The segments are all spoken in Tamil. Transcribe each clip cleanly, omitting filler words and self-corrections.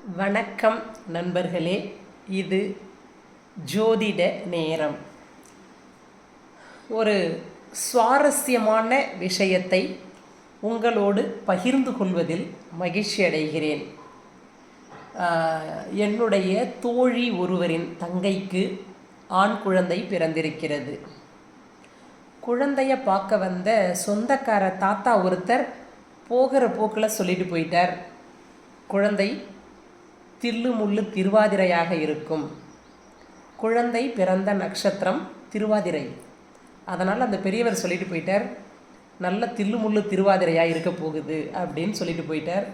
வணக்கம் நண்பர்களே, இது ஜோதிட நேரம். ஒரு சுவாரஸ்யமான விஷயத்தை உங்களோடு பகிர்ந்து கொள்வதில் மகிழ்ச்சி அடைகிறேன். என்னுடைய தோழி ஒருவரின் தங்கைக்கு ஆண் குழந்தை பிறந்திருக்கிறது. குழந்தைய பார்க்க வந்த சொந்தக்கார தாத்தா ஒருத்தர் போகிற போக்கில் சொல்லிட்டு போயிட்டார், குழந்தை தில்லு முள்ளு திருவாதிரையாக இருக்கும். குழந்தை பிறந்த நட்சத்திரம் திருவாதிரை. அதனால் அந்த பெரியவர் சொல்லிட்டு போயிட்டார், நல்ல தில்லு முள்ளு திருவாதிரையாக இருக்க போகுது அப்படின்னு சொல்லிட்டு போயிட்டார்.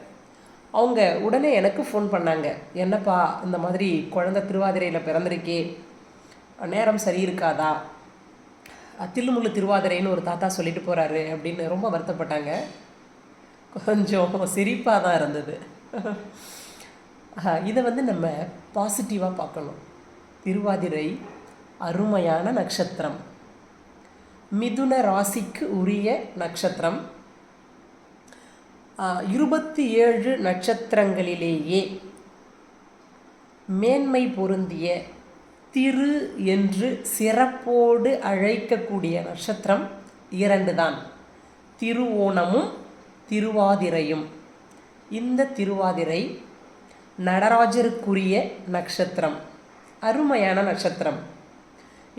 அவங்க உடனே எனக்கு ஃபோன் பண்ணாங்க, என்னப்பா இந்த மாதிரி குழந்தை திருவாதிரையில் பிறந்திருக்கே, நேரம் சரி இருக்காதா, தில்லுமுள்ளு திருவாதிரைன்னு ஒரு தாத்தா சொல்லிட்டு போகிறாரு அப்படின்னு ரொம்ப வருத்தப்பட்டாங்க. கொஞ்சம் சிரிப்பாக தான் இருந்தது. இதை நம்ம பாசிட்டிவாக பார்க்கணும். திருவாதிரை அருமையான நட்சத்திரம், மிதுன ராசிக்கு உரிய நட்சத்திரம். 27 நட்சத்திரங்களிலேயே மேன்மை பொருந்திய திரு என்று சிறப்போடு அழைக்கக்கூடிய நட்சத்திரம் 2 தான், திருவோணமும் திருவாதிரையும். இந்த திருவாதிரை நடராஜருக்குரிய நட்சத்திரம், அருமையான நட்சத்திரம்.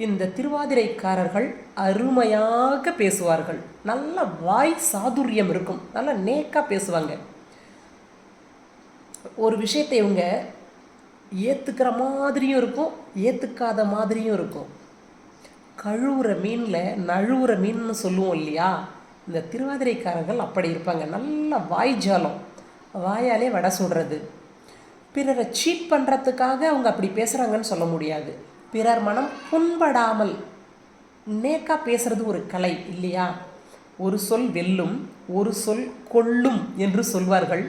இந்த திருவாதிரைக்காரர்கள் அருமையாக பேசுவார்கள், நல்ல வாய் சாதுரியம் இருக்கும், நல்ல நேக்காக பேசுவாங்க. ஒரு விஷயத்தை இவங்க ஏற்றுக்கிற மாதிரியும் இருக்கும், ஏற்றுக்காத மாதிரியும் இருக்கும். கழுவுற மீனில் நழுவுற மீன்னு சொல்லுவோம் இல்லையா, இந்த திருவாதிரைக்காரர்கள் அப்படி இருப்பாங்க. நல்ல வாய்ஜாலம், வாயாலே வடை சுடுறது. பிறரை சீட் பண்ணுறதுக்காக அவங்க அப்படி பேசுகிறாங்கன்னு சொல்ல முடியாது. பிறர் மனம் புண்படாமல் நேக்காக பேசுகிறது ஒரு கலை இல்லையா. ஒரு சொல் வெல்லும், ஒரு சொல் கொல்லும் என்று சொல்வார்கள்.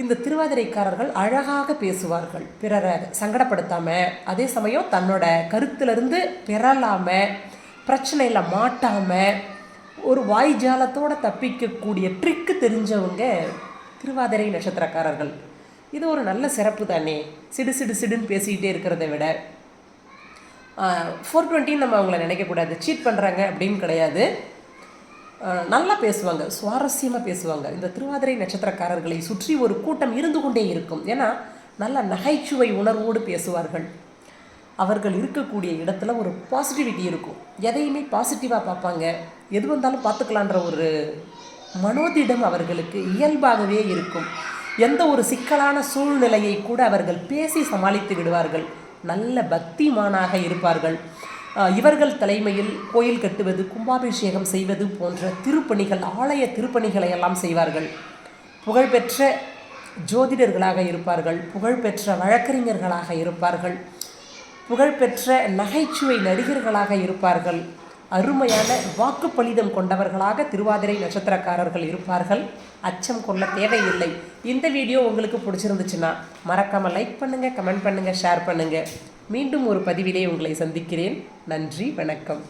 இந்த திருவாதிரைக்காரர்கள் அழகாக பேசுவார்கள், பிறரை சங்கடப்படுத்தாமல், அதே சமயம் தன்னோட கருத்திலிருந்து பெறலாமல், பிரச்சனையில் மாட்டாமல், ஒரு வாய்ஜாலத்தோடு தப்பிக்கக்கூடிய ட்ரிக்கு தெரிஞ்சவங்க திருவாதிரை நட்சத்திரக்காரர்கள். இது ஒரு நல்ல சிறப்பு தானே. சிடு சிடு சிடுன்னு பேசிக்கிட்டே இருக்கிறத விட 420 நம்ம அவங்கள நினைக்கக்கூடாது, சீட் பண்ணுறாங்க அப்படின்னு கிடையாது. நல்லா பேசுவாங்க, சுவாரஸ்யமாக பேசுவாங்க. இந்த திருவாதிரை நட்சத்திரக்காரர்களை சுற்றி ஒரு கூட்டம் இருந்து கொண்டே இருக்கும். ஏன்னா நல்ல நகைச்சுவை உணர்வோடு பேசுவார்கள். அவர்கள் இருக்கக்கூடிய இடத்துல ஒரு பாசிட்டிவிட்டி இருக்கும், எதையுமே பாசிட்டிவாக பார்ப்பாங்க. எது வந்தாலும் பார்த்துக்கலான்ற ஒரு மனோதிடம் அவர்களுக்கு இயல்பாகவே இருக்கும். எந்த ஒரு சிக்கலான சூழ்நிலையை கூட அவர்கள் பேசி சமாளித்து விடுவார்கள். நல்ல பக்திமானாக இருப்பார்கள். இவர்கள் தலைமையில் கோயில் கட்டுவது, கும்பாபிஷேகம் செய்வது போன்ற திருப்பணிகள், ஆலய திருப்பணிகளை எல்லாம் செய்வார்கள். புகழ்பெற்ற ஜோதிடர்களாக இருப்பார்கள், புகழ்பெற்ற வழக்கறிஞர்களாக இருப்பார்கள், புகழ்பெற்ற நகைச்சுவை நடிகர்களாக இருப்பார்கள். அருமையான வாக்குப்பளிதம் கொண்டவர்களாக திருவாதிரை நட்சத்திரக்காரர்கள் இருப்பார்கள். அச்சம் கொள்ள தேவையில்லை. இந்த வீடியோ உங்களுக்கு பிடிச்சிருந்துச்சுன்னா மறக்காமல் லைக் பண்ணுங்கள், கமெண்ட் பண்ணுங்கள், ஷேர் பண்ணுங்கள். மீண்டும் ஒரு பதிவிலே உங்களை சந்திக்கிறேன். நன்றி, வணக்கம்.